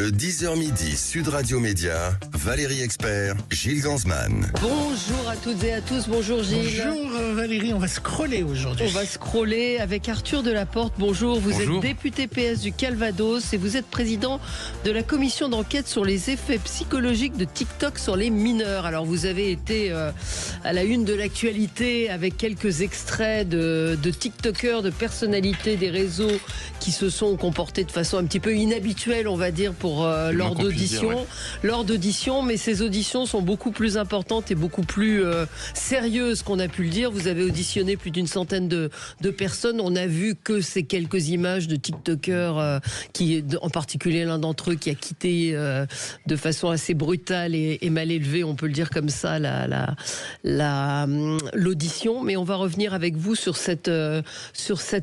De 10h midi, Sud Radio Média, Valérie Expert, Gilles Gansman. Bonjour à toutes et à tous, bonjour Gilles. Bonjour Valérie, on va scroller aujourd'hui. On va scroller avec Arthur Delaporte. Bonjour, vous êtes député PS du Calvados et vous êtes président de la commission d'enquête sur les effets psychologiques de TikTok sur les mineurs. Alors vous avez été à la une de l'actualité avec quelques extraits de TikTokers, de personnalités des réseaux qui se sont comportés de façon un petit peu inhabituelle, on va dire, pour lors d'audition. Mais ces auditions sont beaucoup plus importantes et beaucoup plus sérieuses qu'on a pu le dire. Vous avez auditionné plus d'une centaine de personnes. On a vu que ces quelques images de TikTokers, qui, en particulier l'un d'entre eux, qui a quitté de façon assez brutale et mal élevée, on peut le dire comme ça, l'audition. Mais on va revenir avec vous sur cette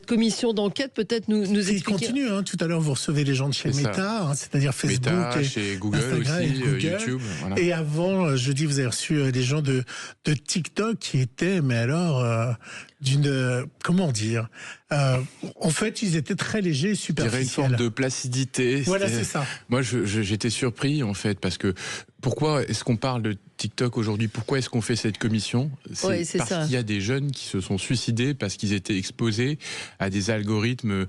commission d'enquête. Peut-être nous expliquer. Continue, tout à l'heure vous recevez les gens de chez Meta, c'est-à-dire Facebook, Meta, chez Google Instagram aussi, et Google. YouTube. Voilà. Et avant, jeudi, vous avez reçu des gens de TikTok qui étaient, mais alors, comment dire, en fait, ils étaient très légers et superficiels. Je dirais une forme de placidité. Voilà, c'est ça. Moi, j'étais surpris, en fait, parce que pourquoi est-ce qu'on parle de TikTok aujourd'hui? Pourquoi est-ce qu'on fait cette commission? C'est parce qu'il y a des jeunes qui se sont suicidés parce qu'ils étaient exposés à des algorithmes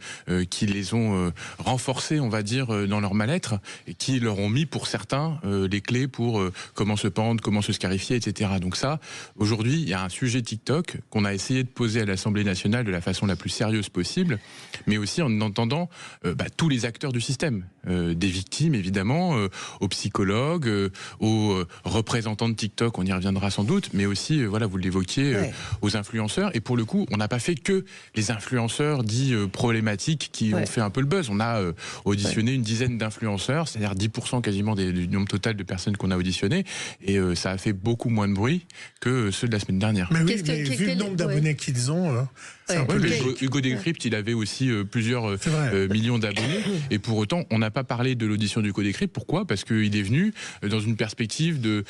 qui les ont renforcés, on va dire, dans leur mal-être, et qui leur ont mis, pour certains, les clés pour comment se pendre, comment se scarifier, etc. Donc ça, aujourd'hui, il y a un sujet TikTok qu'on a essayé de poser à l'Assemblée nationale de la façon la plus sérieuse possible, mais aussi en entendant tous les acteurs du système, des victimes, évidemment, aux psychologues, aux représentants de TikTok, on y reviendra sans doute, mais aussi, vous l'évoquiez, aux influenceurs. Et pour le coup, on n'a pas fait que les influenceurs dits problématiques qui ont fait un peu le buzz. On a auditionné une dizaine d'influenceurs, c'est-à-dire 10% quasiment du nombre total de personnes qu'on a auditionnées, et ça a fait beaucoup moins de bruit que ceux de la semaine dernière. Mais oui, vu le nombre d'abonnés qu'ils ont, c'est un peu Hugo Décrypte, il avait aussi plusieurs millions d'abonnés, et pour autant, on n'a pas parlé de l'audition d'Hugo Décrypte. Pourquoi? Parce qu'il est venu dans une perspective de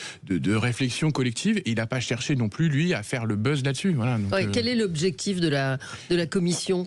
réflexion collective, et il n'a pas cherché non plus, lui, à faire le buzz là-dessus. Voilà, donc, quel est l'objectif de la commission?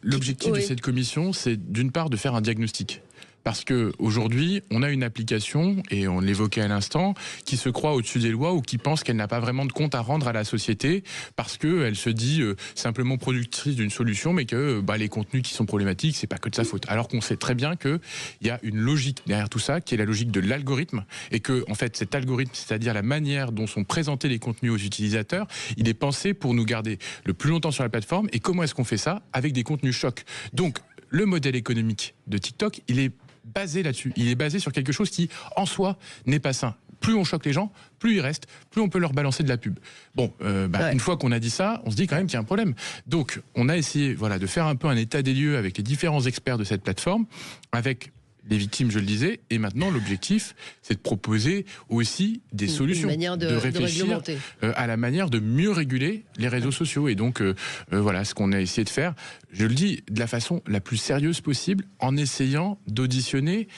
L'objectif de cette commission, c'est d'une part de faire un diagnostic. Parce que aujourd'hui, on a une application, et on l'évoquait à l'instant, qui se croit au-dessus des lois ou qui pense qu'elle n'a pas vraiment de compte à rendre à la société parce qu'elle se dit simplement productrice d'une solution, mais que les contenus qui sont problématiques, c'est pas que de sa faute. Alors qu'on sait très bien qu'il y a une logique derrière tout ça, qui est la logique de l'algorithme, et que en fait cet algorithme, c'est-à-dire la manière dont sont présentés les contenus aux utilisateurs, il est pensé pour nous garder le plus longtemps sur la plateforme. Et comment est-ce qu'on fait ça? Avec des contenus chocs. Donc le modèle économique de TikTok, il est basé là-dessus. Il est basé sur quelque chose qui, en soi, n'est pas sain. Plus on choque les gens, plus ils restent, plus on peut leur balancer de la pub. Bon, une fois qu'on a dit ça, on se dit quand même qu'il y a un problème. Donc, on a essayé de faire un peu un état des lieux avec les différents experts de cette plateforme, avec les victimes, je le disais, et maintenant l'objectif, c'est de proposer aussi des solutions, de réfléchir à la manière de mieux réguler les réseaux sociaux. Et donc, ce qu'on a essayé de faire, je le dis, de la façon la plus sérieuse possible, en essayant d'auditionner,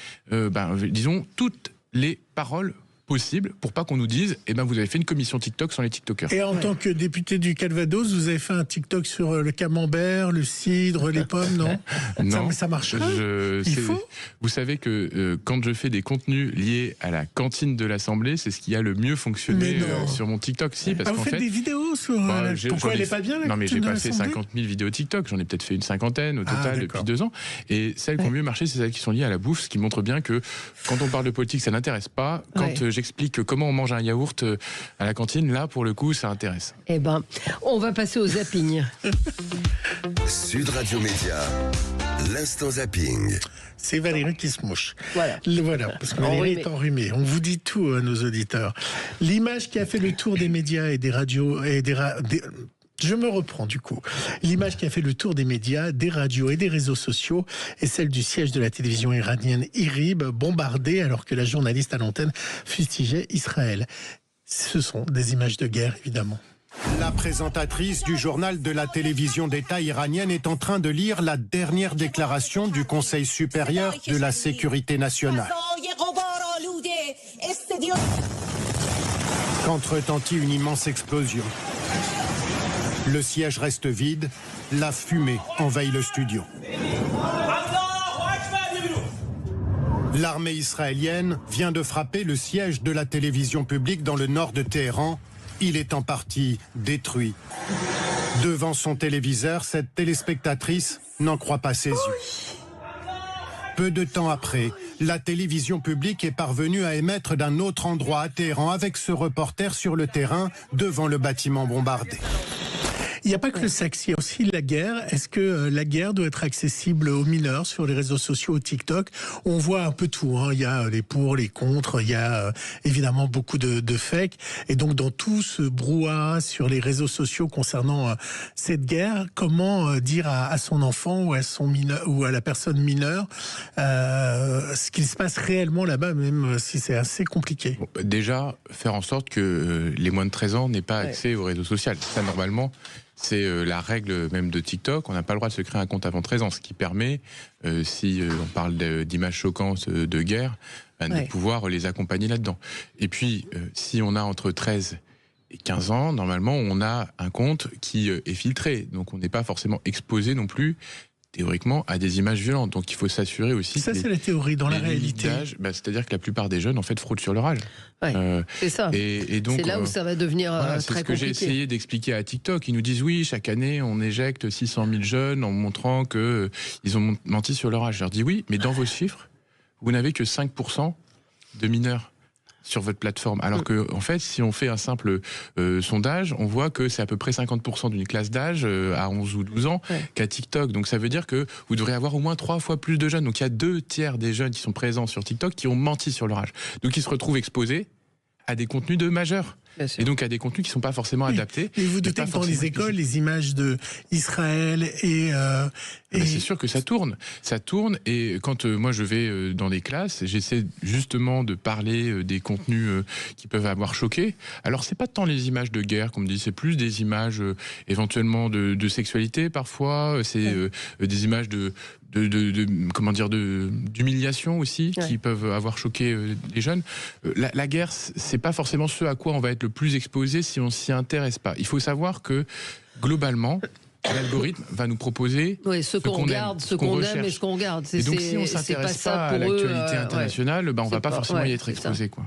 disons, toutes les paroles possible pour pas qu'on nous dise vous avez fait une commission TikTok sur les TikTokers. Et en tant que député du Calvados, vous avez fait un TikTok sur le camembert, le cidre, les pommes, non? Non, ça marche. Vous savez que quand je fais des contenus liés à la cantine de l'Assemblée, c'est ce qui a le mieux fonctionné sur mon TikTok. Si, parce vous faites des vidéos sur pourquoi elle n'est pas bien la Non, mais j'ai cantine pas fait 50 000 vidéos TikTok, j'en ai peut-être fait une cinquantaine au total depuis 2 ans. Et celles qui ont mieux marché, c'est celles qui sont liées à la bouffe, ce qui montre bien que quand on parle de politique, ça n'intéresse pas. Quand j'explique comment on mange un yaourt à la cantine, là, pour le coup, ça intéresse. On va passer au zapping. Sud Radio Média, l'instant zapping. C'est Valérie qui se mouche. Voilà, parce que Valérie est enrhumée. On vous dit tout à nos auditeurs. L'image qui a fait le tour des médias et des radios je me reprends du coup. L'image qui a fait le tour des médias, des radios et des réseaux sociaux est celle du siège de la télévision iranienne IRIB, bombardé alors que la journaliste à l'antenne fustigeait Israël. Ce sont des images de guerre, évidemment. La présentatrice du journal de la télévision d'État iranienne est en train de lire la dernière déclaration du Conseil supérieur de la sécurité nationale. Quand retentit une immense explosion. Le siège reste vide, la fumée envahit le studio. L'armée israélienne vient de frapper le siège de la télévision publique dans le nord de Téhéran. Il est en partie détruit. Devant son téléviseur, cette téléspectatrice n'en croit pas ses yeux. Peu de temps après, la télévision publique est parvenue à émettre d'un autre endroit à Téhéran avec ce reporter sur le terrain devant le bâtiment bombardé. Il n'y a pas que le sexe, il y a aussi la guerre. Est-ce que la guerre doit être accessible aux mineurs sur les réseaux sociaux, au TikTok? On voit un peu tout, hein. Il y a les pour, les contre, il y a évidemment beaucoup de fake. Et donc dans tout ce brouhaha sur les réseaux sociaux concernant cette guerre, comment dire à son enfant ou à son mineur, ou à la personne mineure ce qu'il se passe réellement là-bas, même si c'est assez compliqué? Bon, déjà, faire en sorte que les moins de 13 ans n'aient pas accès aux réseaux sociaux. Ça, normalement, c'est la règle même de TikTok. On n'a pas le droit de se créer un compte avant 13 ans, ce qui permet, si on parle d'images choquantes de guerre, de pouvoir les accompagner là-dedans. Et puis, si on a entre 13 et 15 ans, normalement, on a un compte qui est filtré. Donc, on n'est pas forcément exposé non plus, théoriquement, à des images violentes. Donc il faut s'assurer aussi... Ça, c'est la théorie. Dans la réalité, c'est-à-dire que la plupart des jeunes, en fait, fraudent sur leur âge. C'est ça. Et donc, c'est là où ça va devenir voilà, très compliqué. C'est ce que j'ai essayé d'expliquer à TikTok. Ils nous disent, oui, chaque année, on éjecte 600 000 jeunes en montrant qu'ils ont menti sur leur âge. Je leur dis, oui, mais dans vos chiffres, vous n'avez que 5% de mineurs sur votre plateforme. Alors que, en fait, si on fait un simple sondage, on voit que c'est à peu près 50% d'une classe d'âge à 11 ou 12 ans qu'à TikTok. Donc ça veut dire que vous devrez avoir au moins 3 fois plus de jeunes. Donc il y a 2 tiers des jeunes qui sont présents sur TikTok qui ont menti sur leur âge. Donc ils se retrouvent exposés à des contenus de majeurs. Et donc à des contenus qui ne sont pas forcément adaptés. Et vous doutez que dans les écoles, les images d'Israël c'est sûr que ça tourne. Ça tourne, et quand moi je vais dans les classes, j'essaie justement de parler des contenus qui peuvent avoir choqué. Alors c'est pas tant les images de guerre, comme on me dit, c'est plus des images éventuellement de sexualité parfois, c'est des images d'humiliation aussi, qui peuvent avoir choqué les jeunes. La guerre, c'est pas forcément ce à quoi on va être le plus exposé si on s'y intéresse pas. Il faut savoir que globalement, l'algorithme va nous proposer ce qu'on regarde, ce qu'on aime et ce qu'on regarde. Et donc si on s'intéresse pas à l'actualité internationale, on va pas forcément y être exposé, quoi.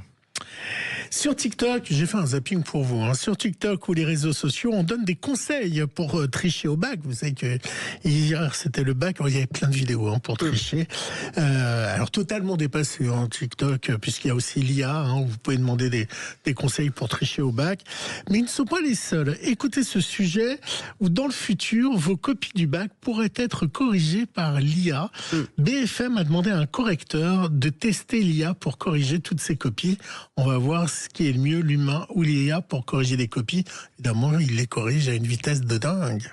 Sur TikTok, j'ai fait un zapping pour vous. Sur TikTok ou les réseaux sociaux, on donne des conseils pour tricher au bac. Vous savez que hier c'était le bac, il y avait plein de vidéos pour tricher. Alors totalement dépassé TikTok, puisqu'il y a aussi l'IA. Où vous pouvez demander des conseils pour tricher au bac. Mais ils ne sont pas les seuls. Écoutez ce sujet où dans le futur, vos copies du bac pourraient être corrigées par l'IA. BFM a demandé à un correcteur de tester l'IA pour corriger toutes ces copies. On va voir ce qui est le mieux, l'humain ou l'IA pour corriger des copies. Évidemment, il les corrige à une vitesse de dingue.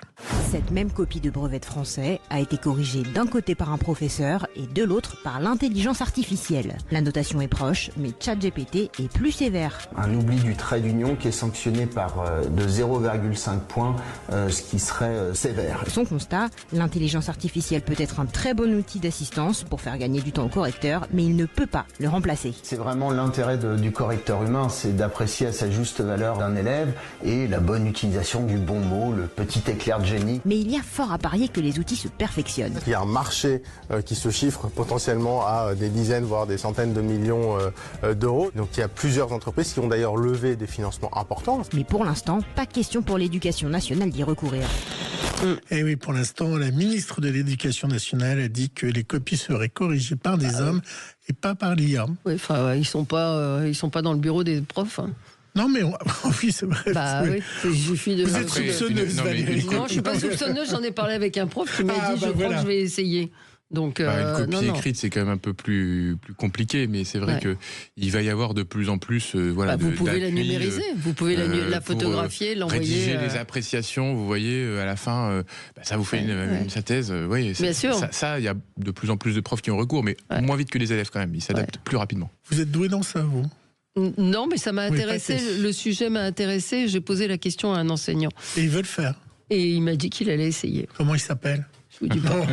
Cette même copie de brevet de français a été corrigée d'un côté par un professeur et de l'autre par l'intelligence artificielle. La notation est proche, mais ChatGPT est plus sévère. Un oubli du trait d'union qui est sanctionné par de 0,5 points, ce qui serait sévère. Son constat, l'intelligence artificielle peut être un très bon outil d'assistance pour faire gagner du temps au correcteur, mais il ne peut pas le remplacer. C'est vraiment l'intérêt du correcteur humain, c'est d'apprécier à sa juste valeur d'un élève et la bonne utilisation du bon mot, le petit éclair de génie. Mais il y a fort à parier que les outils se perfectionnent. Il y a un marché qui se chiffre potentiellement à des dizaines, voire des centaines de millions d'euros. Donc il y a plusieurs entreprises qui ont d'ailleurs levé des financements importants. Mais pour l'instant, pas question pour l'éducation nationale d'y recourir. Et oui, pour l'instant, la ministre de l'Éducation nationale a dit que les copies seraient corrigées par des hommes et pas par l'IA. Oui, enfin, ils sont pas dans le bureau des profs. Non, mais oui, c'est vrai. Oui, il suffit de... Vous êtes soupçonneuse, Valérie. Non, je ne suis pas soupçonneuse, j'en ai parlé avec un prof qui m'a dit je crois que je vais essayer. Donc, une copie écrite, c'est quand même un peu plus compliqué, mais c'est vrai que il va y avoir de plus en plus vous pouvez la numériser, vous pouvez la photographier, l'envoyer. Rédiger les appréciations, vous voyez, à la fin, ça vous fait une synthèse. Bien sûr. Ça, il y a de plus en plus de profs qui ont recours, mais moins vite que les élèves quand même. Ils s'adaptent plus rapidement. Vous êtes doué dans ça, vous ? Non, mais ça m'a intéressé. Le sujet m'a intéressé. J'ai posé la question à un enseignant. Et il veut le faire. Et il m'a dit qu'il allait essayer. Comment il s'appelle ? Je vous dis pas.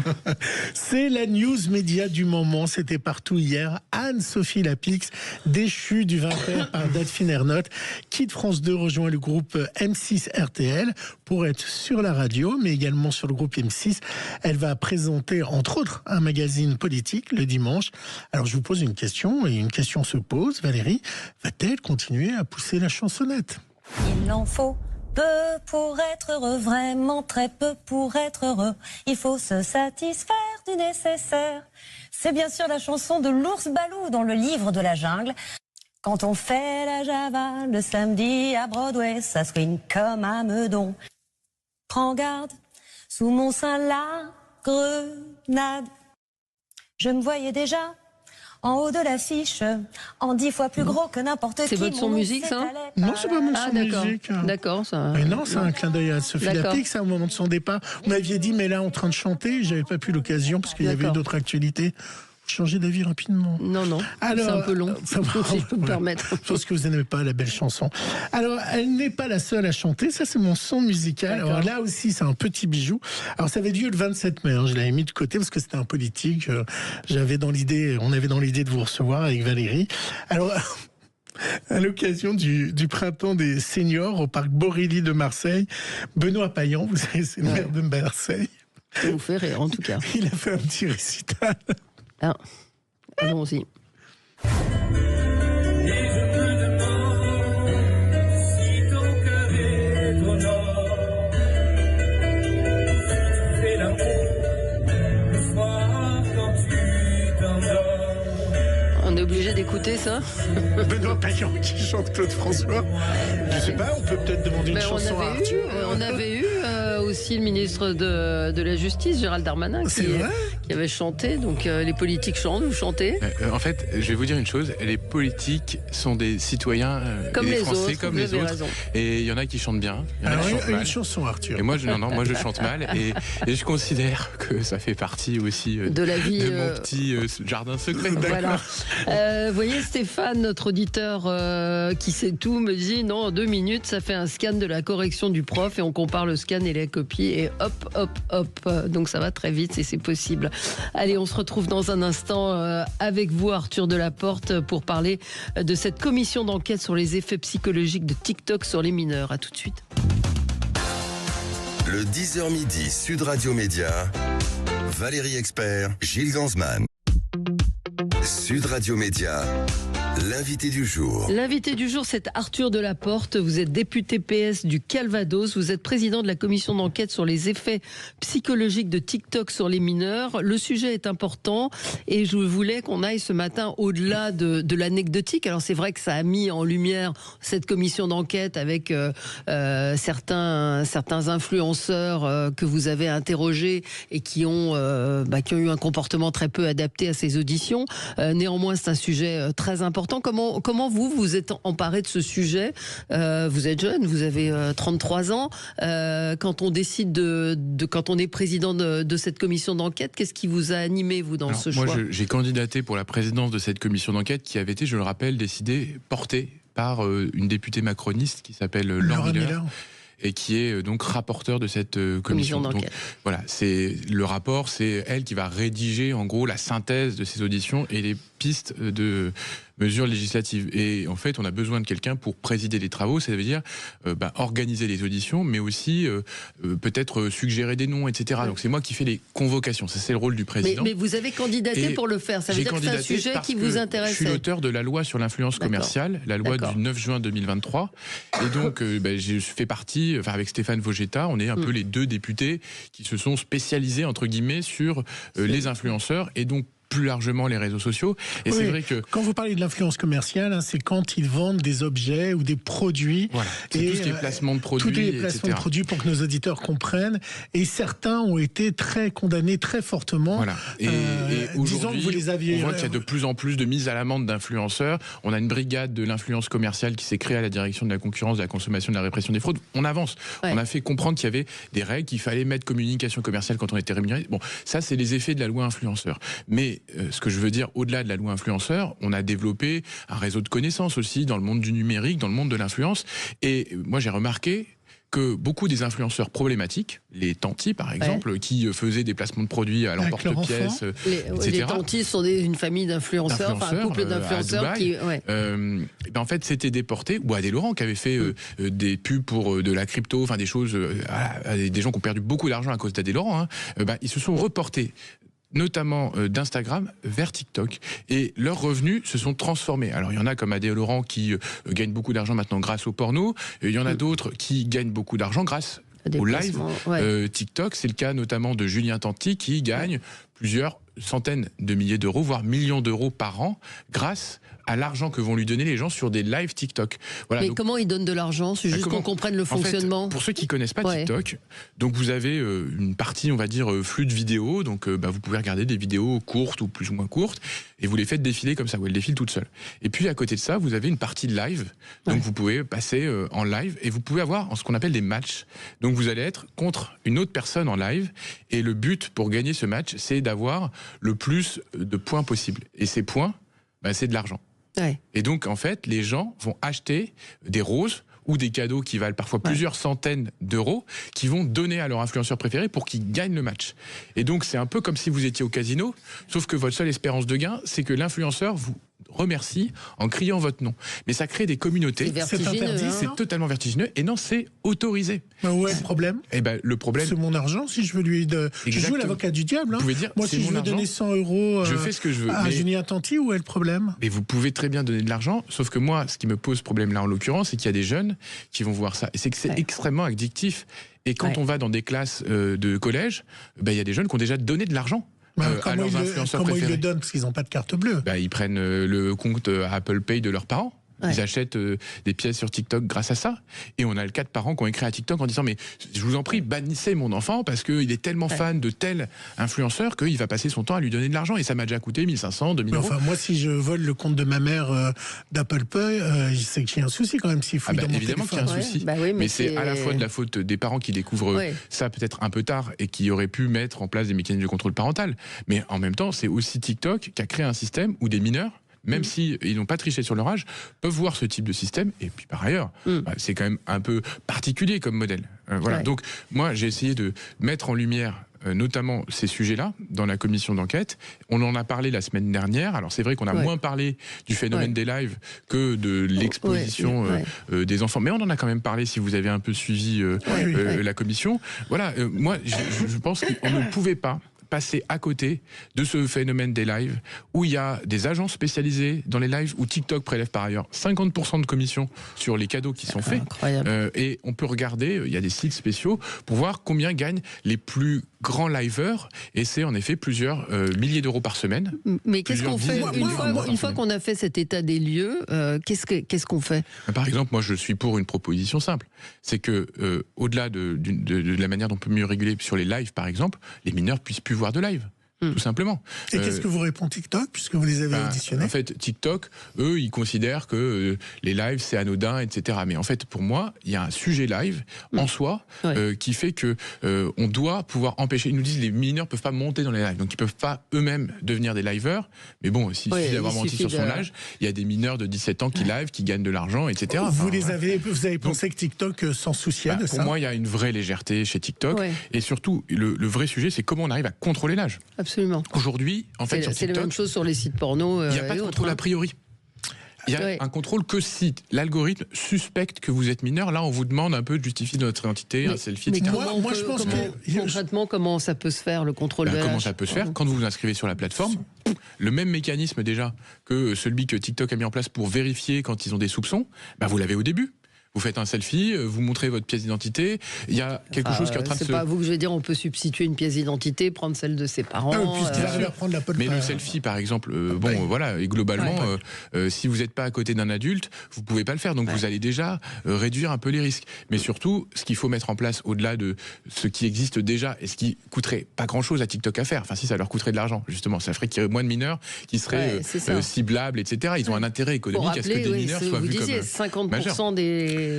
C'est la news média du moment. C'était partout hier. Anne-Sophie Lapix, déchue du 20h par Delphine Ernotte, quitte France 2, rejoint le groupe M6 RTL pour être sur la radio, mais également sur le groupe M6. Elle va présenter, entre autres, un magazine politique le dimanche. Alors, je vous pose une question, et une question se pose. Valérie, va-t-elle continuer à pousser la chansonnette ? Il en faut peu pour être heureux, vraiment très peu pour être heureux. Il faut se satisfaire du nécessaire. C'est bien sûr la chanson de l'ours Balou dans le livre de la jungle. Quand on fait la Java le samedi à Broadway, ça swing comme à Meudon. Prends garde, sous mon sein la grenade. Je me voyais déjà en haut de l'affiche, en 10 fois plus gros que n'importe qui. C'est votre son musique, ça ? Non, c'est pas mon son musique. D'accord, ça. Mais non, c'est un clin d'œil à Sophie Lapix, au moment de son départ. Vous m'aviez dit, mais là, en train de chanter, j'avais pas pu l'occasion parce qu'il y avait d'autres actualités. Changer d'avis rapidement. Non. Alors, c'est un peu long, si je peux me permettre. Je pense que vous n'aimez pas la belle chanson. Alors, elle n'est pas la seule à chanter. Ça, c'est mon son musical. Alors là aussi, c'est un petit bijou. Alors, ça avait lieu le 27 mai. Je l'avais mis de côté parce que c'était un politique. On avait dans l'idée de vous recevoir avec Valérie. Alors, à l'occasion du printemps des seniors au parc Borély de Marseille, Benoît Payan, vous savez, c'est le maire de Marseille. Ça vous fait rire, en tout cas. Il a fait un petit récital. Ah, allons-y. On est obligé d'écouter ça. Benoît Payan qui chante Claude François. Je sais pas, on peut peut-être demander une chanson à Arthur. On avait eu aussi le ministre de la Justice, Gérald Darmanin, qui avait chanté. Donc les politiques chantent, vous chantez. En fait, je vais vous dire une chose, les politiques sont des citoyens comme les Français, autres, comme les autres. Raison. Et il y en a qui chantent bien. Alors, une chanson, Arthur. Et moi, moi je chante mal. Et je considère que ça fait partie aussi de la vie, de mon petit jardin secret. Voilà. Vous voyez, Stéphane, notre auditeur qui sait tout, me dit non, en 2 minutes, ça fait un scan de la correction du prof et on compare le scan et la copie et hop. Donc ça va très vite et c'est possible. Allez, on se retrouve dans un instant avec vous, Arthur Delaporte, pour parler de cette commission d'enquête sur les effets psychologiques de TikTok sur les mineurs. À tout de suite. Le 10h midi, Sud Radio Média, Valérie Expert, Gilles Gansman. Sud Radio Média, l'invité du jour. L'invité du jour, c'est Arthur Delaporte. Vous êtes député PS du Calvados. Vous êtes président de la commission d'enquête sur les effets psychologiques de TikTok sur les mineurs. Le sujet est important et je voulais qu'on aille ce matin au-delà de l'anecdotique. Alors c'est vrai que ça a mis en lumière cette commission d'enquête avec certains influenceurs que vous avez interrogés et qui ont eu un comportement très peu adapté à ces auditions. Néanmoins, c'est un sujet très important. Comment vous êtes emparé de ce sujet ? Vous êtes jeune, vous avez 33 ans. Quand on décide quand on est président de cette commission d'enquête, qu'est-ce qui vous a animé, vous, dans ce choix ? Moi, j'ai candidaté pour la présidence de cette commission d'enquête qui avait été, je le rappelle, portée par une députée macroniste qui s'appelle Laure Miller. Et qui est donc rapporteur de cette commission d'enquête. Donc, voilà, c'est le rapport, c'est elle qui va rédiger en gros la synthèse de ces auditions et les pistes de mesures législatives. Et en fait, on a besoin de quelqu'un pour présider les travaux, ça veut dire organiser les auditions, mais aussi peut-être suggérer des noms, etc. Donc c'est moi qui fais les convocations, ça c'est le rôle du président. Mais vous avez candidaté pour le faire, ça veut dire que c'est un sujet qui vous intéresse. Je suis l'auteur de la loi sur l'influence commerciale, la loi du 9 juin 2023. Et donc je fais partie, avec Stéphane Vogetta, on est un peu les 2 députés qui se sont spécialisés, entre guillemets, sur les influenceurs et donc plus largement les réseaux sociaux. Et c'est vrai que quand vous parlez de l'influence commerciale, c'est quand ils vendent des objets ou des produits. Voilà. C'est tout ce qui est placement de produits, tous les placements de produits pour que nos auditeurs comprennent. Et certains ont été très condamnés très fortement. Voilà. Et aujourd'hui, que vous les aviez. On voit qu'il y a de plus en plus de mises à l'amende d'influenceurs. On a une brigade de l'influence commerciale qui s'est créée à la direction de la concurrence, de la consommation, de la répression des fraudes. On avance. Ouais. On a fait comprendre qu'il y avait des règles, qu'il fallait mettre communication commerciale quand on était rémunéré. Bon, ça c'est les effets de la loi influenceur. Mais ce que je veux dire, au-delà de la loi influenceur, on a développé un réseau de connaissances aussi dans le monde du numérique, dans le monde de l'influence. Et moi, j'ai remarqué que beaucoup des influenceurs problématiques, les tantis par exemple, qui faisaient des placements de produits à l'emporte-pièce, etc. Les tantis sont une famille d'influenceurs, enfin un couple d'influenceurs qui... en fait, c'était déporté, ou Adé Laurent qui avait fait des pubs pour de la crypto, enfin des choses, des gens qui ont perdu beaucoup d'argent à cause d'Adé Laurent, ils se sont reportés notamment d'Instagram vers TikTok. Et leurs revenus se sont transformés. Alors il y en a comme Adé Laurent qui gagne beaucoup d'argent maintenant grâce au porno. Il y en a d'autres qui gagnent beaucoup d'argent grâce au live TikTok. C'est le cas notamment de Julien Tanti qui gagne plusieurs centaines de milliers d'euros, voire millions d'euros par an grâce à l'argent que vont lui donner les gens sur des lives TikTok. Voilà, mais donc, comment ils donnent de l'argent? C'est juste qu'on comprenne le fonctionnement. En fait, pour ceux qui connaissent pas TikTok, donc vous avez une partie, on va dire, flux de vidéos. Donc vous pouvez regarder des vidéos courtes ou plus ou moins courtes et vous les faites défiler comme ça, ou elles défilent toutes seules. Et puis à côté de ça, vous avez une partie de live. Donc vous pouvez passer en live et vous pouvez avoir ce qu'on appelle des matchs. Donc vous allez être contre une autre personne en live et le but pour gagner ce match, c'est d'avoir le plus de points possible. Et ces points, c'est de l'argent. Et donc, en fait, les gens vont acheter des roses ou des cadeaux qui valent parfois plusieurs centaines d'euros, qui vont donner à leur influenceur préféré pour qu'il gagne le match. Et donc, c'est un peu comme si vous étiez au casino, sauf que votre seule espérance de gain, c'est que l'influenceur vous remercie en criant votre nom. Mais ça crée des communautés. C'est interdit, c'est totalement vertigineux. Et non, c'est autorisé. Où est le problème? Le problème, c'est mon argent. Si je veux je joue l'avocat du diable. Vous pouvez dire, moi, si je veux donner 100 euros je fais ce que je veux, à Julien Tanti, où est le problème? Mais vous pouvez très bien donner de l'argent, sauf que moi, ce qui me pose problème là en l'occurrence, c'est qu'il y a des jeunes qui vont voir ça. Et c'est que c'est extrêmement addictif. Et quand on va dans des classes de collège, il y a des jeunes qui ont déjà donné de l'argent. Comment ils le donnent? Parce qu'ils n'ont pas de carte bleue. Ils prennent le compte Apple Pay de leurs parents. Ils achètent des pièces sur TikTok grâce à ça. Et on a le cas de parents qui ont écrit à TikTok en disant mais je vous en prie, bannissez mon enfant parce qu'il est tellement fan de tel influenceur qu'il va passer son temps à lui donner de l'argent. Et ça m'a déjà coûté 1500, 2000 euros. Enfin, moi, si je vole le compte de ma mère d'Apple Pay, je sais qu'il y a un souci quand même s'il fouille dans mon évidemment téléphone. Qu'il y a un souci. Mais c'est à la fois de la faute des parents qui découvrent ça peut-être un peu tard et qui auraient pu mettre en place des mécanismes de contrôle parental. Mais en même temps, c'est aussi TikTok qui a créé un système où des mineurs, même s'ils n'ont pas triché sur leur âge, peuvent voir ce type de système. Et puis par ailleurs, c'est quand même un peu particulier comme modèle. Donc moi, j'ai essayé de mettre en lumière notamment ces sujets-là dans la commission d'enquête. On en a parlé la semaine dernière. Alors c'est vrai qu'on a moins parlé du phénomène des lives que de l'exposition des enfants. Mais on en a quand même parlé si vous avez un peu suivi la commission. Voilà, moi je pense qu'on ne pouvait pas passer à côté de ce phénomène des lives où il y a des agences spécialisées dans les lives où TikTok prélève par ailleurs 50% de commission sur les cadeaux qui sont faits. Et on peut regarder, il y a des sites spéciaux pour voir combien gagnent les plus grands liveurs et c'est en effet plusieurs milliers d'euros par semaine. Mais qu'est-ce qu'on fait une fois qu'on a fait cet état des lieux, qu'est-ce qu'on fait? Par exemple, moi je suis pour une proposition simple, c'est que au-delà de la manière dont on peut mieux réguler sur les lives par exemple, les mineurs puissent plus voir de live. Tout simplement. Et qu'est-ce que vous répond TikTok, puisque vous les avez auditionnés? En fait, TikTok, eux, ils considèrent que les lives, c'est anodin, etc. Mais en fait, pour moi, il y a un sujet live en soi qui fait que on doit pouvoir empêcher. Ils nous disent que les mineurs ne peuvent pas monter dans les lives, donc ils ne peuvent pas eux-mêmes devenir des liveurs. Mais bon, il suffit d'avoir menti sur son âge. Il y a des mineurs de 17 ans qui live, qui gagnent de l'argent, etc. Vous avez pensé que TikTok s'en souciait de ça? Pour moi, il y a une vraie légèreté chez TikTok. Et surtout, le vrai sujet, c'est comment on arrive à contrôler l'âge. Absolument. Aujourd'hui, en fait, sur TikTok, c'est la même chose sur les sites porno. Il n'y a pas de contrôle a priori. Il y a un contrôle que si l'algorithme suspecte que vous êtes mineur. Là, on vous demande un peu de justifier de votre identité, un selfie, etc. Moi, je pense que concrètement, comment ça peut se faire, le contrôle de l'âge? Comment ça peut se faire? Quand vous vous inscrivez sur la plateforme, le même mécanisme déjà que celui que TikTok a mis en place pour vérifier quand ils ont des soupçons, vous l'avez au début. Vous faites un selfie, vous montrez votre pièce d'identité. Il y a quelque chose qui est en train de se... C'est pas à vous que je veux dire, on peut substituer une pièce d'identité, prendre celle de ses parents. Mais le selfie, par exemple, voilà, et globalement, si vous n'êtes pas à côté d'un adulte, vous pouvez pas le faire. Donc vous allez déjà réduire un peu les risques. Mais surtout, ce qu'il faut mettre en place au-delà de ce qui existe déjà et ce qui coûterait pas grand-chose à TikTok à faire. Enfin, si ça leur coûterait de l'argent, justement, ça ferait qu'il y ait moins de mineurs qui seraient ciblables, etc. Ils ont un intérêt économique à ce que des mineurs soient vus comme 50%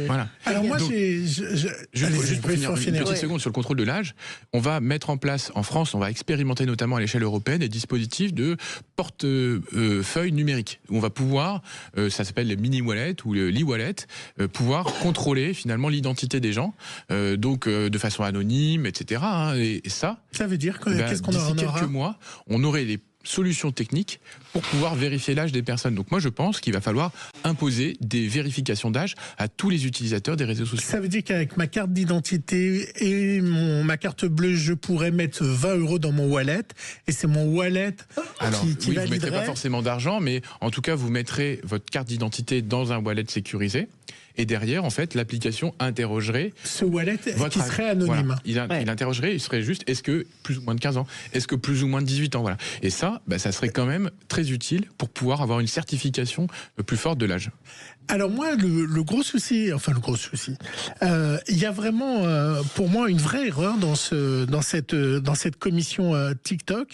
Voilà. Alors moi, juste pour finir une petite seconde sur le contrôle de l'âge, on va mettre en place, en France, on va expérimenter notamment à l'échelle européenne des dispositifs de portefeuille numérique. Où on va pouvoir, ça s'appelle les mini-wallets ou le l'e-wallet, pouvoir contrôler finalement l'identité des gens, donc de façon anonyme, etc. Hein, et ça veut dire qu'est-ce qu'on aura? D'ici quelques mois, on aurait les solutions techniques pour pouvoir vérifier l'âge des personnes. Donc moi je pense qu'il va falloir imposer des vérifications d'âge à tous les utilisateurs des réseaux sociaux. Ça veut dire qu'avec ma carte d'identité et ma carte bleue, je pourrais mettre 20 € dans mon wallet et c'est mon wallet qui oui, validerait. Vous ne mettrez pas forcément d'argent, mais en tout cas vous mettrez votre carte d'identité dans un wallet sécurisé. Et derrière, en fait, l'application interrogerait... Ce wallet qui serait anonyme. Voilà. Il interrogerait, il serait juste, est-ce que plus ou moins de 15 ans? Est-ce que plus ou moins de 18 ans? Voilà. Et ça, ça serait quand même très utile pour pouvoir avoir une certification plus forte de l'âge. Alors moi, le gros souci, il y a vraiment, pour moi, une vraie erreur dans cette commission TikTok.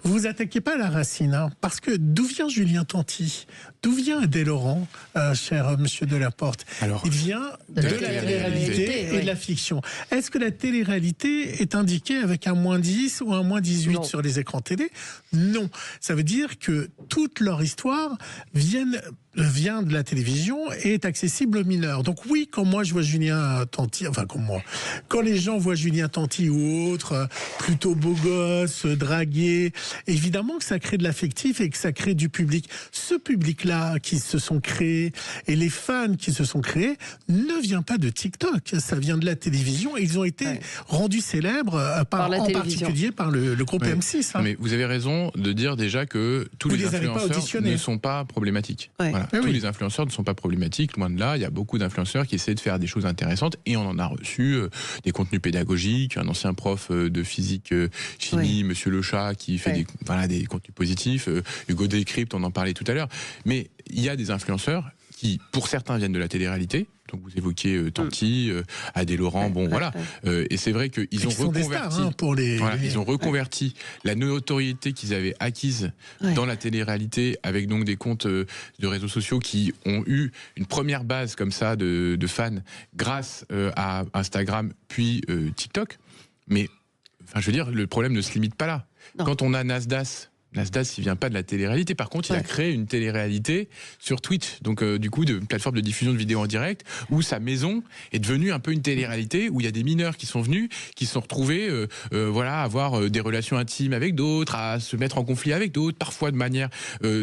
Vous vous attaquez pas à la racine, hein, parce que d'où vient Julien Tanti? D'où vient Adèle Laurent, cher monsieur Delaporte? Alors, il vient de la télé-réalité et de la fiction. Est-ce que la télé-réalité est indiquée avec un -10 ou un -18 sur les écrans télé? Non. Ça veut dire que toute leur histoire vient de la télévision et est accessible aux mineurs. Donc oui, quand moi je vois Julien Tanti, quand les gens voient Julien Tanti ou autre, plutôt beau gosse, dragué, évidemment que ça crée de l'affectif et que ça crée du public. Ce public-là qui se sont créés et les fans qui se sont créés ne vient pas de TikTok, ça vient de la télévision et ils ont été rendus célèbres en particulier par le groupe M6. Hein. Mais vous avez raison de dire déjà que tous les influenceurs ne sont pas problématiques. Voilà. Tous les influenceurs ne sont pas problématiques, loin de là. Il y a beaucoup d'influenceurs qui essaient de faire des choses intéressantes et on en a reçu des contenus pédagogiques, un ancien prof de physique chimie, Monsieur Le Chat, qui fait des contenus positifs, Hugo Décrypte, on en parlait tout à l'heure. Mais il y a des influenceurs qui, pour certains, viennent de la télé-réalité. Donc vous évoquiez Tanti, Adèle Laurent, et c'est vrai qu'ils ont reconverti, ils ont reconverti la notoriété qu'ils avaient acquise dans la télé-réalité avec donc des comptes de réseaux sociaux qui ont eu une première base comme ça de fans grâce à Instagram puis TikTok. Mais je veux dire, le problème ne se limite pas là. Non. Quand on a Nasdaq, il vient pas de la télé-réalité. Par contre, il a créé une télé-réalité sur Twitch. Donc, du coup, une plateforme de diffusion de vidéos en direct où sa maison est devenue un peu une télé-réalité où il y a des mineurs qui sont venus, qui se sont retrouvés, à avoir des relations intimes avec d'autres, à se mettre en conflit avec d'autres, parfois de manière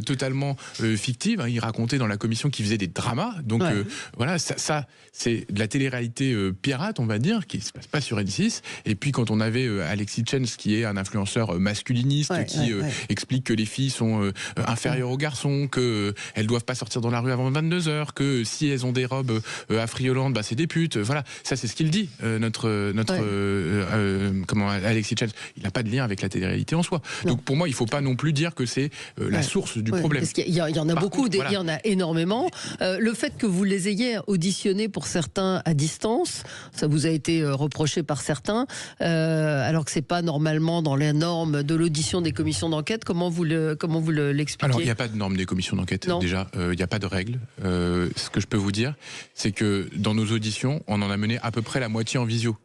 totalement fictive. Hein. Il racontait dans la commission qu'il faisait des dramas. Donc, ça c'est de la télé-réalité pirate, on va dire, qui se passe pas sur M6. Et puis, quand on avait Alexis Chance, qui est un influenceur masculiniste, qui explique que les filles sont inférieures aux garçons, qu'elles doivent pas sortir dans la rue avant 22h, que si elles ont des robes affriolantes, c'est des putes. Voilà, ça c'est ce qu'il dit, Alexis Chance. Il n'a pas de lien avec la télé-réalité en soi. Non. Donc pour moi, il faut pas non plus dire que c'est la source du problème. Parce qu'il y en a beaucoup, il y en a énormément. Le fait que vous les ayez auditionnés pour certains à distance, ça vous a été reproché par certains, alors que c'est pas normalement dans les normes de l'audition des commissions d'enquête. Comment vous l'expliquez? Alors, il n'y a pas de normes des commissions d'enquête, déjà. Il n'y a pas de règles. Ce que je peux vous dire, c'est que dans nos auditions, on en a mené à peu près la moitié en visio.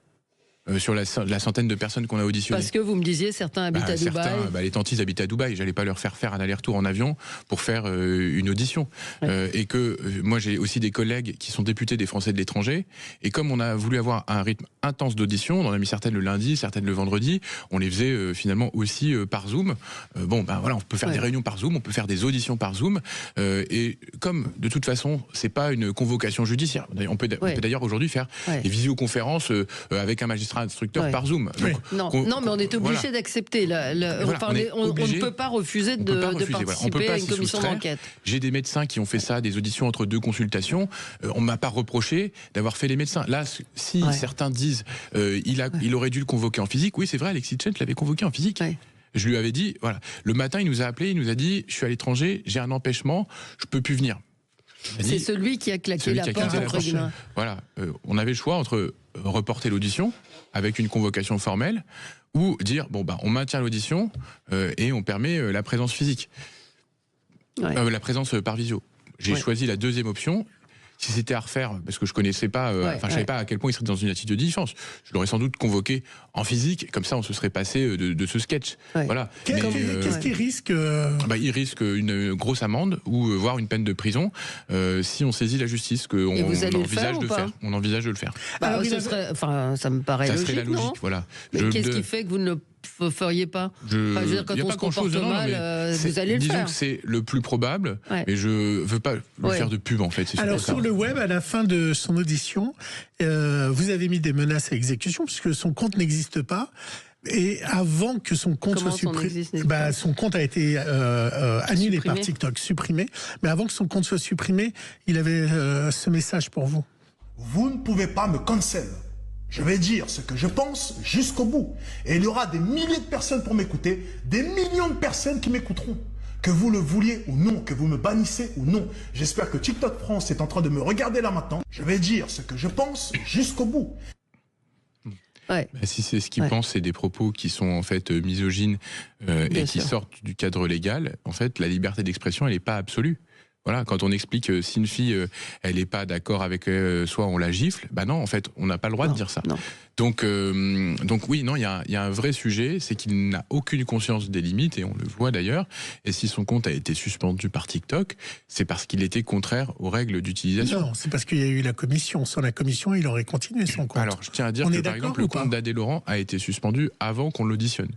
Sur la centaine de personnes qu'on a auditionnées. Parce que vous me disiez, certains habitent à Dubaï. Les Tantis habitent à Dubaï. J'allais pas leur faire un aller-retour en avion pour faire une audition. Et que moi, j'ai aussi des collègues qui sont députés des Français de l'étranger. Et comme on a voulu avoir un rythme intense d'audition, on en a mis certaines le lundi, certaines le vendredi. On les faisait finalement aussi par Zoom. On peut faire des réunions par Zoom, on peut faire des auditions par Zoom. Et comme de toute façon, c'est pas une convocation judiciaire. On peut d'ailleurs aujourd'hui faire des visioconférences avec un magistrat instructeur par Zoom. Donc, non, mais on est obligé d'accepter. On ne peut pas refuser de participer à une commission d'enquête. J'ai des médecins qui ont fait ça, des auditions entre deux consultations. On m'a pas reproché d'avoir fait les médecins. Là, si certains disent il aurait dû le convoquer en physique, oui, c'est vrai, Alexis Chance l'avait convoqué en physique. Je lui avais dit, le matin, il nous a appelé, il nous a dit, je suis à l'étranger, j'ai un empêchement, je peux plus venir. C'est celui qui a claqué la porte, entre guillemets. Voilà, on avait le choix entre reporter l'audition avec une convocation formelle ou dire on maintient l'audition et on permet la présence physique, la présence par visio. J'ai choisi la deuxième option. si c'était à refaire, parce que je connaissais pas, je savais pas à quel point il serait dans une attitude de défense, je l'aurais sans doute convoqué en physique, comme ça on se serait passé de ce sketch. Voilà. Qu'est-ce qu'il risque il risque une grosse amende ou voire une peine de prison si on saisit la justice, qu'on envisage de faire. On envisage de le faire. Ça me paraît logique. Ça serait la logique, non voilà. Mais qu'est-ce qui fait que vous ne le feriez pas? Je veux dire, quand on se comporte mal, vous allez le faire. Disons que c'est le plus probable, mais je veux pas lui faire de pub en fait. Alors sur le web, à la fin de son audition, vous avez mis des menaces à exécution puisque son compte n'existe pas. Et avant que son compte soit supprimé, son compte a été annulé par TikTok, supprimé. Mais avant que son compte soit supprimé, il avait ce message pour vous. Vous ne pouvez pas me cancel. Je vais dire ce que je pense jusqu'au bout. Et il y aura des milliers de personnes pour m'écouter, des millions de personnes qui m'écouteront. Que vous le vouliez ou non, que vous me bannissez ou non. J'espère que TikTok France est en train de me regarder là maintenant. Je vais dire ce que je pense jusqu'au bout. Si c'est ce qu'il pense, c'est des propos qui sont en fait misogynes et qui sortent du cadre légal. En fait, la liberté d'expression, elle n'est pas absolue. Voilà, quand on explique si une fille elle n'est pas d'accord avec soit on la gifle, non, en fait, on n'a pas le droit de dire ça. Non. Donc oui, non, il y a un vrai sujet, c'est qu'il n'a aucune conscience des limites et on le voit d'ailleurs. Et si son compte a été suspendu par TikTok, c'est parce qu'il était contraire aux règles d'utilisation. Non, c'est parce qu'il y a eu la commission. Sans la commission, il aurait continué son compte. Alors, je tiens à dire que par exemple, le compte d'Adé Laurent a été suspendu avant qu'on l'auditionne.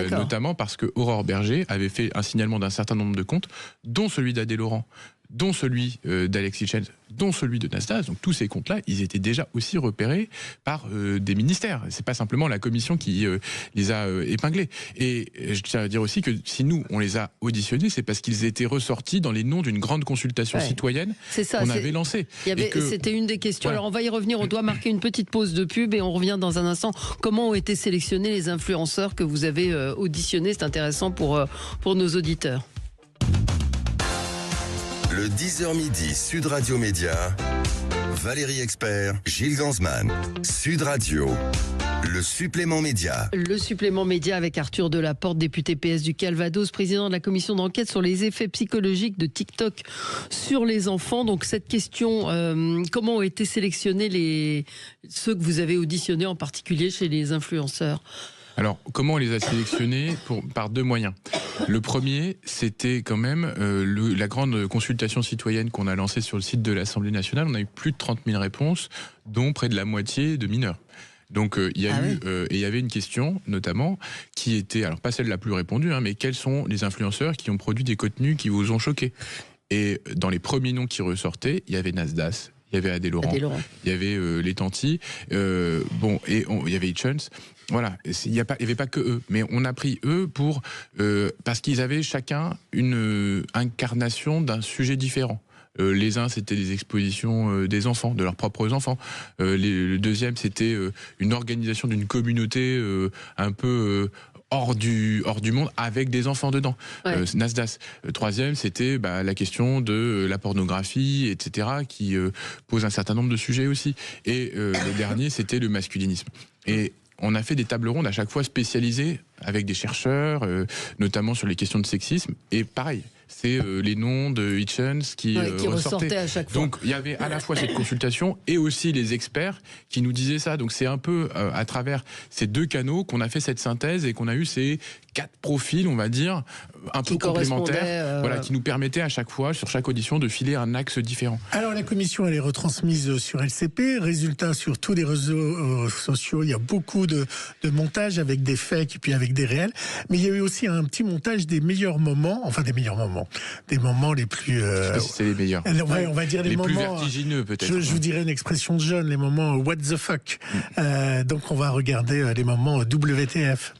Notamment parce que Aurore Berger avait fait un signalement d'un certain nombre de comptes, dont celui d'Adé Laurent, dont celui d'Alexis Chen, dont celui de Nasdaq. Donc tous ces comptes-là, ils étaient déjà aussi repérés par des ministères. C'est pas simplement la commission qui les a épinglés. Et je tiens à dire aussi que si nous, on les a auditionnés, c'est parce qu'ils étaient ressortis dans les noms d'une grande consultation citoyenne qu'on avait lancée. C'était une des questions. Alors on va y revenir, on doit marquer une petite pause de pub et on revient dans un instant. Comment ont été sélectionnés les influenceurs que vous avez auditionnés? C'est intéressant pour nos auditeurs. Le 10h midi, Sud Radio Média, Valérie Expert, Gilles Gansman, Sud Radio, le supplément média. Le supplément média avec Arthur Delaporte, député PS du Calvados, président de la commission d'enquête sur les effets psychologiques de TikTok sur les enfants. Donc cette question, comment ont été sélectionnés ceux que vous avez auditionnés en particulier chez les influenceurs? Alors, comment on les a sélectionnés? Par deux moyens. Le premier, c'était quand même la grande consultation citoyenne qu'on a lancée sur le site de l'Assemblée nationale. On a eu plus de 30 000 réponses, dont près de la moitié de mineurs. Donc il y avait une question notamment qui était, alors pas celle la plus répondue, mais quels sont les influenceurs qui ont produit des contenus qui vous ont choqué? Et dans les premiers noms qui ressortaient, il y avait Nasdaq, il y avait Adé Laurent, il y avait les Tanti, il y avait Hitchens. Voilà, il n'y avait pas que eux, mais on a pris eux parce qu'ils avaient chacun une incarnation d'un sujet différent. Les uns, c'était des expositions des enfants, de leurs propres enfants. Le deuxième, c'était une organisation d'une communauté un peu hors du monde avec des enfants dedans. Nasdaq. Troisième, c'était la question de la pornographie, etc., qui pose un certain nombre de sujets aussi. Et le dernier, c'était le masculinisme. Et on a fait des tables rondes à chaque fois spécialisées avec des chercheurs, notamment sur les questions de sexisme. Et pareil, c'est les noms de Hitchens qui ressortaient à chaque fois. Donc il y avait à la fois cette consultation et aussi les experts qui nous disaient ça. Donc c'est un peu à travers ces deux canaux qu'on a fait cette synthèse et qu'on a eu ces 4 profils, on va dire, un peu complémentaires, qui nous permettaient à chaque fois, sur chaque audition, de filer un axe différent. Alors la commission, elle est retransmise sur LCP. Résultat, sur tous les réseaux sociaux, il y a beaucoup de montages avec des fakes et puis avec des réels. Mais il y a eu aussi un petit montage des meilleurs moments, des moments les plus... Je sais pas si c'est les meilleurs. On va dire les moments... plus vertigineux peut-être. Je vous dirais une expression de jeune, les moments what the fuck. Donc on va regarder les moments WTF.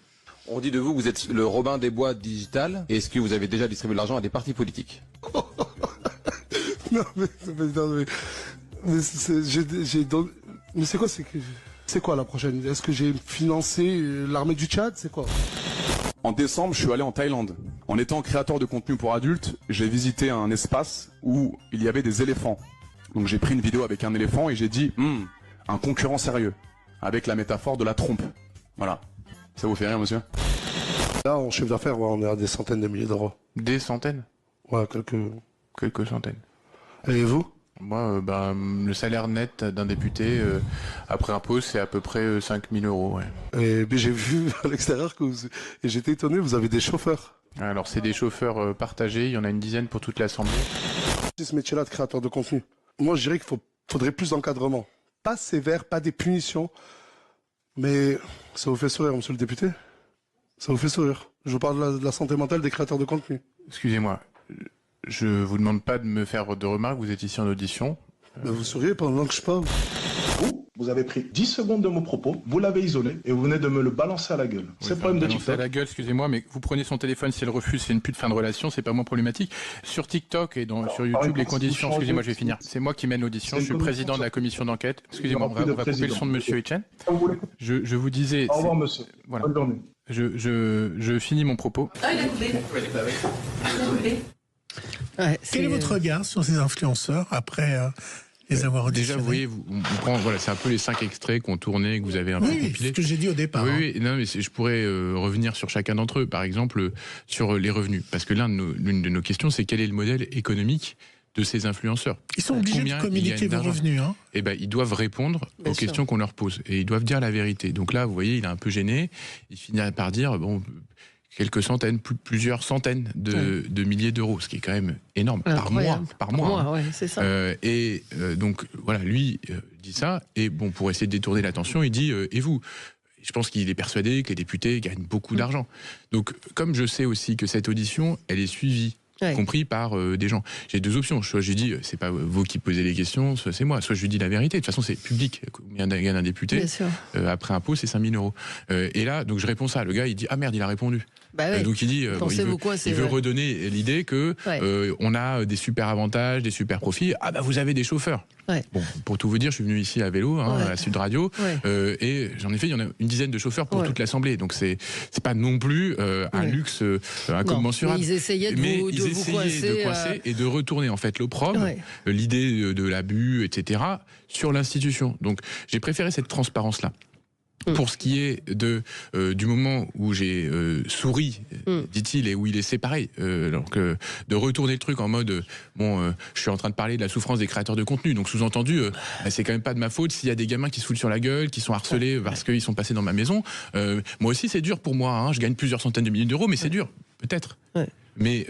On dit de vous que vous êtes le Robin des Bois digital. Est-ce que vous avez déjà distribué de l'argent à des partis politiques? Non, mais c'est quoi, c'est quoi la prochaine? Est-ce que j'ai financé l'armée du Tchad? C'est quoi? En décembre, je suis allé en Thaïlande. En étant créateur de contenu pour adultes, j'ai visité un espace où il y avait des éléphants. Donc j'ai pris une vidéo avec un éléphant et j'ai dit un concurrent sérieux, avec la métaphore de la trompe. Voilà. Ça vous fait rire, monsieur? Là, en chiffre d'affaires, on est à des centaines de milliers d'euros. Des centaines? Ouais, quelques centaines. Et vous? Moi, le salaire net d'un député, après impôt, c'est à peu près 5 000 €. Ouais. Et j'ai vu à l'extérieur et j'étais étonné, vous avez des chauffeurs. Alors, c'est des chauffeurs partagés, il y en a une dizaine pour toute l'Assemblée. Ce métier-là de créateur de contenu, moi, je dirais qu'il faudrait plus d'encadrement. Pas sévère, pas des punitions, mais ça vous fait sourire, monsieur le député? Ça vous fait sourire? Je vous parle de la santé mentale des créateurs de contenu. Excusez-moi. Je vous demande pas de me faire de remarques, vous êtes ici en audition. Vous souriez pendant que je parle. Vous avez pris 10 secondes de mon propos, vous l'avez isolé et vous venez de me le balancer à la gueule. C'est le problème de TikTok. À la gueule, excusez-moi, mais vous prenez son téléphone, si elle refuse, c'est une pute fin de relation, c'est pas moins problématique. Sur TikTok et sur YouTube, les conditions, excusez-moi, je vais finir. C'est moi qui mène l'audition, je suis président de la commission d'enquête. Excusez-moi, on va couper le son de monsieur Etienne. Je vous disais... Au revoir, monsieur. Voilà. Bonne journée. Je finis mon propos. Ah, il a coupé. Ouais, Quel est votre regard sur ces influenceurs après les avoir auditionnés? Déjà, vous voyez, on prend, voilà, c'est un peu les 5 extraits qu'on tournait, que vous avez un peu compilés. C'est ce que j'ai dit au départ. Oui, non, mais je pourrais revenir sur chacun d'entre eux. Par exemple, sur les revenus. Parce que l'une de nos questions, c'est quel est le modèle économique de ces influenceurs? Ils sont obligés de communiquer vos revenus. Hein. Eh ben, ils doivent répondre aux questions qu'on leur pose. Et ils doivent dire la vérité. Donc là, vous voyez, il est un peu gêné. Il finit par dire, bon... quelques centaines, plusieurs centaines de milliers d'euros, ce qui est quand même énorme, par mois. Ouais, c'est ça. Donc voilà, lui dit ça, et bon, pour essayer de détourner l'attention, il dit et vous? Je pense qu'il est persuadé que les députés gagnent beaucoup d'argent. Donc, comme je sais aussi que cette audition, elle est suivie, compris par des gens. J'ai deux options. Soit je lui dis, c'est pas vous qui posez les questions, soit c'est moi. Soit je lui dis la vérité. De toute façon, c'est public. Combien gagne un député? Après impôt, c'est 5 000 €. Et là, donc je réponds ça. Le gars, il dit, ah merde, il a répondu. Donc il dit, il veut redonner l'idée que on a des super avantages, des super profits. Ah bah vous avez des chauffeurs. Bon, pour tout vous dire, je suis venu ici à vélo, à Sud Radio, et j'en ai fait, il y en a une dizaine de chauffeurs pour toute l'Assemblée. Donc c'est pas non plus un luxe incommensurable. Mais ils essayaient de coincer et de retourner en fait l'opprobre, l'idée de l'abus, etc., sur l'institution. Donc j'ai préféré cette transparence-là. Pour ce qui est du moment où j'ai souri, dit-il, et où il est séparé, donc de retourner le truc en mode je suis en train de parler de la souffrance des créateurs de contenu, donc sous-entendu c'est quand même pas de ma faute s'il y a des gamins qui se foutent sur la gueule, qui sont harcelés parce qu'ils sont passés dans ma maison. Moi aussi c'est dur pour moi, je gagne plusieurs centaines de milliers d'euros, mais c'est dur, peut-être. Mais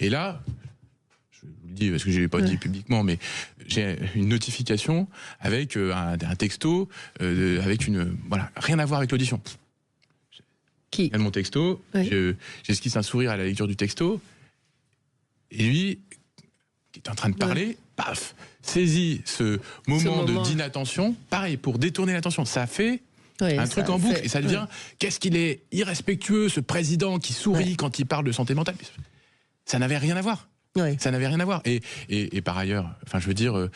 et là, je vous le dis parce que je l'ai pas dit publiquement, mais j'ai une notification avec un texto, avec rien à voir avec l'audition. Qui? Mon texto, j'esquisse un sourire à la lecture du texto, et lui, qui est en train de parler, paf, saisit ce moment d'inattention, pareil, pour détourner l'attention. Ça fait un truc en boucle, et ça devient, qu'est-ce qu'il est irrespectueux, ce président qui sourit quand il parle de santé mentale. Ça n'avait rien à voir. Ça n'avait rien à voir. Et par ailleurs, enfin, je veux dire,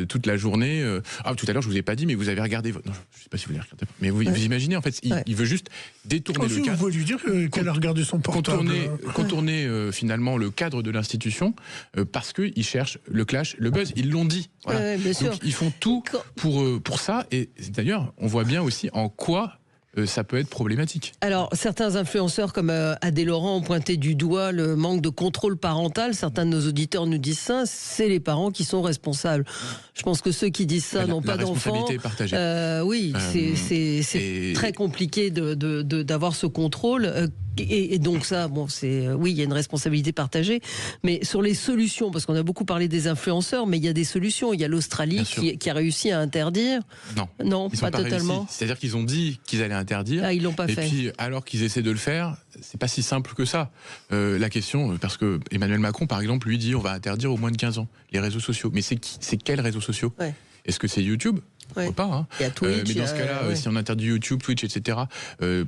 toute la journée. Tout à l'heure, je vous ai pas dit, mais vous avez regardé. Non, je sais pas si vous l'avez regardé. Mais vous imaginez, en fait, il veut juste détourner le cadre. Vous voulez lui dire qu'elle a regardé son portable. Contourner finalement le cadre de l'institution parce qu'ils cherchent le clash, le buzz. Ils l'ont dit. Voilà. Donc ils font tout pour ça. Et d'ailleurs, on voit bien aussi en quoi ça peut être problématique. Alors, certains influenceurs comme Adé Laurent ont pointé du doigt le manque de contrôle parental. Certains de nos auditeurs nous disent ça, c'est les parents qui sont responsables. Je pense que ceux qui disent ça n'ont pas d'enfants. La responsabilité est partagée. C'est très compliqué d'avoir ce contrôle. Et donc ça, il y a une responsabilité partagée. Mais sur les solutions, parce qu'on a beaucoup parlé des influenceurs, mais il y a des solutions. Il y a l'Australie qui a réussi à interdire. Non, pas totalement. C'est-à-dire qu'ils ont dit qu'ils allaient interdire. Ils l'ont pas fait. Et puis, alors qu'ils essaient de le faire, c'est pas si simple que ça. La question, parce que Emmanuel Macron, par exemple, lui dit on va interdire aux moins de 15 ans les réseaux sociaux. Mais c'est quels réseaux sociaux? Est-ce que c'est YouTube? Pas, Il y a Twitch, mais dans ce cas-là, si on interdit YouTube, Twitch, etc.,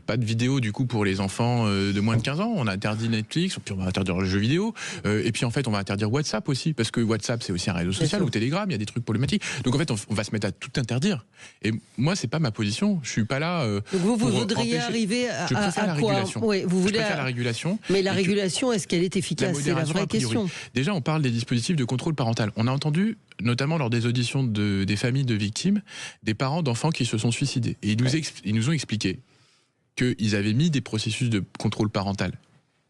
pas de vidéo du coup pour les enfants de moins de 15 ans. On a interdit Netflix, puis on va interdire les jeux vidéo, et puis en fait on va interdire WhatsApp aussi, parce que WhatsApp c'est aussi un réseau social, ou Telegram, il y a des trucs problématiques. Donc en fait on va se mettre à tout interdire. Et moi c'est pas ma position. Je suis pas là. Donc vous voudriez arriver à la quoi? Régulation. Vous préfère la régulation. Mais la régulation, est-ce qu'elle est efficace? C'est la vraie question. Déjà on parle des dispositifs de contrôle parental. On a entendu, notamment lors des auditions des familles de victimes, des parents d'enfants qui se sont suicidés. Et ils nous ont expliqué qu'ils avaient mis des processus de contrôle parental.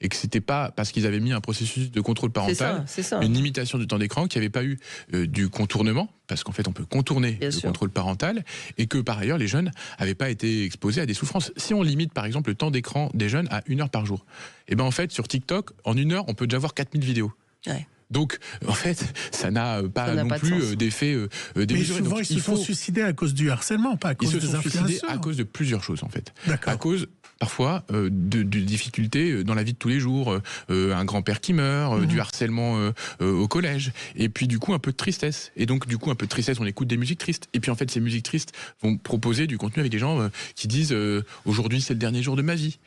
et que c'était pas parce qu'ils avaient mis un processus de contrôle parental, c'est ça. une limitation du temps d'écran, qu'il n'y avait pas eu du contournement, parce qu'en fait on peut contourner le contrôle parental, et que par ailleurs les jeunes n'avaient pas été exposés à des souffrances. Si on limite par exemple le temps d'écran des jeunes à 1 heure par jour, et ben en fait sur TikTok, en 1 heure, on peut déjà voir 4000 vidéos. Ouais. Donc, en fait, ça n'a pas non plus d'effet démesuré. Mais souvent, ils se font suicider à cause du harcèlement, pas à cause des influenceurs. Ils se sont suicidés à cause de plusieurs choses, en fait. D'accord. À cause, parfois, de difficultés dans la vie de tous les jours, un grand-père qui meurt, du harcèlement au collège, et puis du coup, un peu de tristesse. Et donc, du coup, un peu de tristesse, on écoute des musiques tristes. Et puis, en fait, ces musiques tristes vont proposer du contenu avec des gens qui disent aujourd'hui, c'est le dernier jour de ma vie.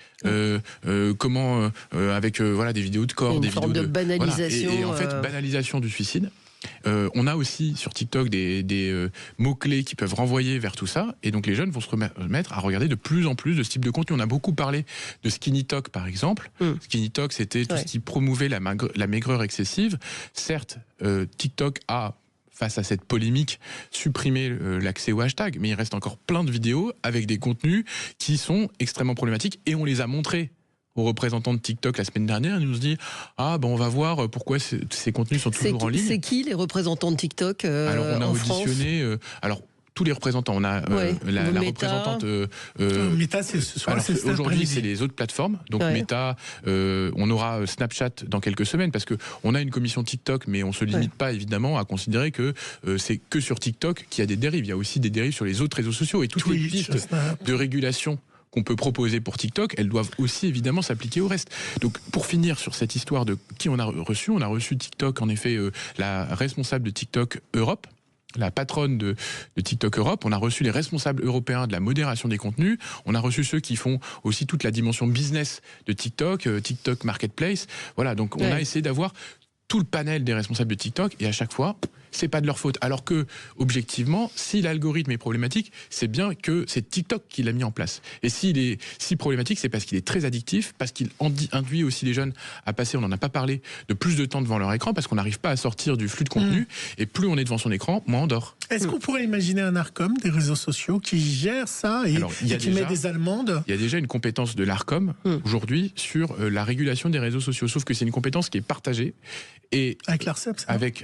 Comment, avec voilà, des vidéos de corps, des vidéos de banalisation. Voilà. Et en fait, banalisation du suicide. On a aussi sur TikTok des mots-clés qui peuvent renvoyer vers tout ça, et donc les jeunes vont se remettre à regarder de plus en plus de ce type de contenu. On a beaucoup parlé de Skinny Talk par exemple. Skinny Talk, c'était tout ce qui promouvait la maigreur excessive. Certes, TikTok a, face à cette polémique, supprimé l'accès au hashtag, mais il reste encore plein de vidéos avec des contenus qui sont extrêmement problématiques, et on les a montrés aux représentants de TikTok la semaine dernière. Ils nous dit on va voir pourquoi ces contenus sont toujours en ligne. C'est qui les représentants de TikTok Alors on a auditionné tous les représentants. On a la représentante. Meta, aujourd'hui, c'est les autres plateformes. Donc Meta, on aura Snapchat dans quelques semaines, parce que on a une commission TikTok, mais on se limite pas évidemment à considérer que c'est que sur TikTok qu'il y a des dérives. Il y a aussi des dérives sur les autres réseaux sociaux, et toutes les pistes de régulation qu'on peut proposer pour TikTok, elles doivent aussi évidemment s'appliquer au reste. Donc pour finir sur cette histoire de qui on a reçu TikTok, en effet, la responsable de TikTok Europe, la patronne de TikTok Europe. On a reçu les responsables européens de la modération des contenus. On a reçu ceux qui font aussi toute la dimension business de TikTok, TikTok Marketplace. Voilà, donc on a essayé d'avoir tout le panel des responsables de TikTok, et à chaque fois, c'est pas de leur faute. Alors que, objectivement, si l'algorithme est problématique, c'est bien que c'est TikTok qui l'a mis en place. Et s'il est si problématique, c'est parce qu'il est très addictif, parce qu'il induit aussi les jeunes à passer, on n'en a pas parlé, de plus de temps devant leur écran, parce qu'on n'arrive pas à sortir du flux de contenu, et plus on est devant son écran, moins on dort. Est-ce qu'on pourrait imaginer un ARCOM des réseaux sociaux qui gère ça et qui met des amendes? Il y a déjà une compétence de l'ARCOM aujourd'hui sur la régulation des réseaux sociaux, sauf que c'est une compétence qui est partagée. Et avec l'ARCEP,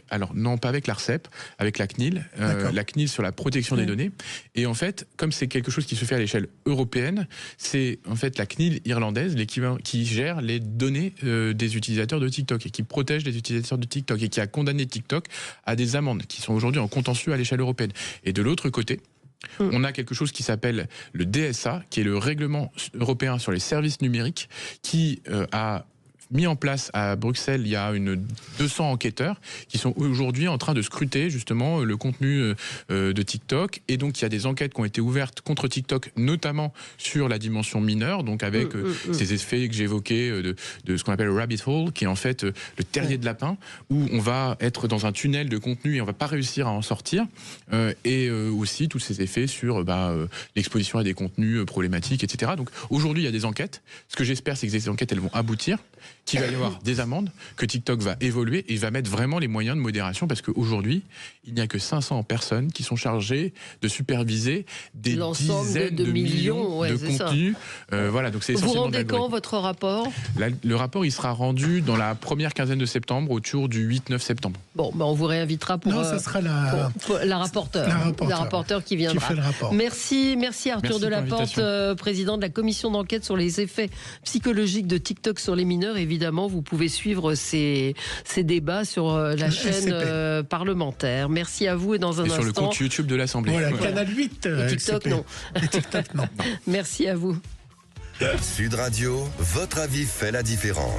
alors non, pas avec l'ARCEP, avec la CNIL, la CNIL sur la protection des données. Et en fait, comme c'est quelque chose qui se fait à l'échelle européenne, c'est en fait la CNIL irlandaise, l'équivalent, qui gère les données des utilisateurs de TikTok et qui protège les utilisateurs de TikTok et qui a condamné TikTok à des amendes qui sont aujourd'hui en contentieux à l'échelle européenne. Et de l'autre côté, on a quelque chose qui s'appelle le DSA, qui est le règlement européen sur les services numériques, qui a mis en place à Bruxelles, il y a 200 enquêteurs qui sont aujourd'hui en train de scruter justement le contenu de TikTok, et donc il y a des enquêtes qui ont été ouvertes contre TikTok, notamment sur la dimension mineure, donc avec ces effets que j'évoquais de ce qu'on appelle le rabbit hole, qui est en fait le terrier de lapin, où on va être dans un tunnel de contenu et on va pas réussir à en sortir, et aussi tous ces effets sur l'exposition à des contenus problématiques, etc. Donc aujourd'hui il y a des enquêtes. Ce que j'espère, c'est que ces enquêtes elles vont aboutir, qu'il va y avoir des amendes, que TikTok va évoluer et va mettre vraiment les moyens de modération, parce qu'aujourd'hui, il n'y a que 500 personnes qui sont chargées de superviser des dizaines de millions de contenus. Voilà, donc c'est essentiellement. Vous rendez quand votre rapport? Le rapport, il sera rendu dans la première quinzaine de septembre, autour du 8-9 septembre. Bon, on vous réinvitera pour. Non, ça sera la rapporteure. La rapporteure qui viendra. Qui fait le rapport. Merci Arthur Delaporte, président de la commission d'enquête sur les effets psychologiques de TikTok sur les mineurs. Évidemment, vous pouvez suivre ces débats sur la chaîne parlementaire. Merci à vous, et dans un instant... sur le compte YouTube de l'Assemblée. Voilà, Canal 8. Et TikTok, non. Et TikTok, non. Merci à vous. Sud Radio, votre avis fait la différence.